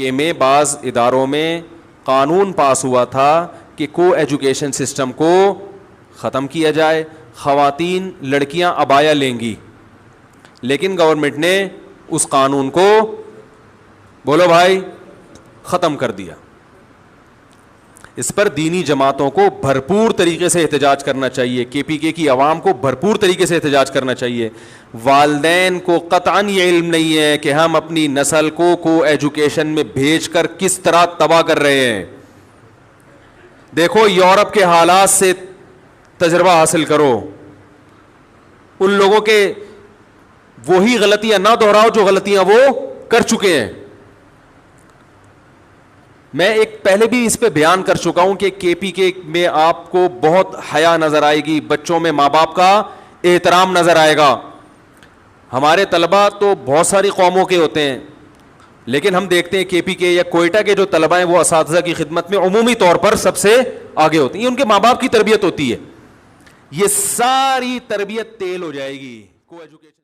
کے میں بعض اداروں میں قانون پاس ہوا تھا کہ کو ایجوکیشن سسٹم کو ختم کیا جائے, خواتین لڑکیاں عبایا لیں گی, لیکن گورنمنٹ نے اس قانون کو, بولو بھائی, ختم کر دیا. اس پر دینی جماعتوں کو بھرپور طریقے سے احتجاج کرنا چاہیے, کے پی کے کی عوام کو بھرپور طریقے سے احتجاج کرنا چاہیے. والدین کو قطعاً یہ علم نہیں ہے کہ ہم اپنی نسل کو ایجوکیشن میں بھیج کر کس طرح تباہ کر رہے ہیں. دیکھو یورپ کے حالات سے تجربہ حاصل کرو, ان لوگوں کے وہی غلطیاں نہ دہراؤ جو غلطیاں وہ کر چکے ہیں. میں ایک پہلے بھی اس پہ بیان کر چکا ہوں کہ کے پی کے میں آپ کو بہت حیا نظر آئے گی, بچوں میں ماں باپ کا احترام نظر آئے گا. ہمارے طلبہ تو بہت ساری قوموں کے ہوتے ہیں, لیکن ہم دیکھتے ہیں کے پی کے یا کوئٹہ کے جو طلبہ ہیں وہ اساتذہ کی خدمت میں عمومی طور پر سب سے آگے ہوتے ہیں. یہ ان کے ماں باپ کی تربیت ہوتی ہے. یہ ساری تربیت تیل ہو جائے گی کو ایجوکیشن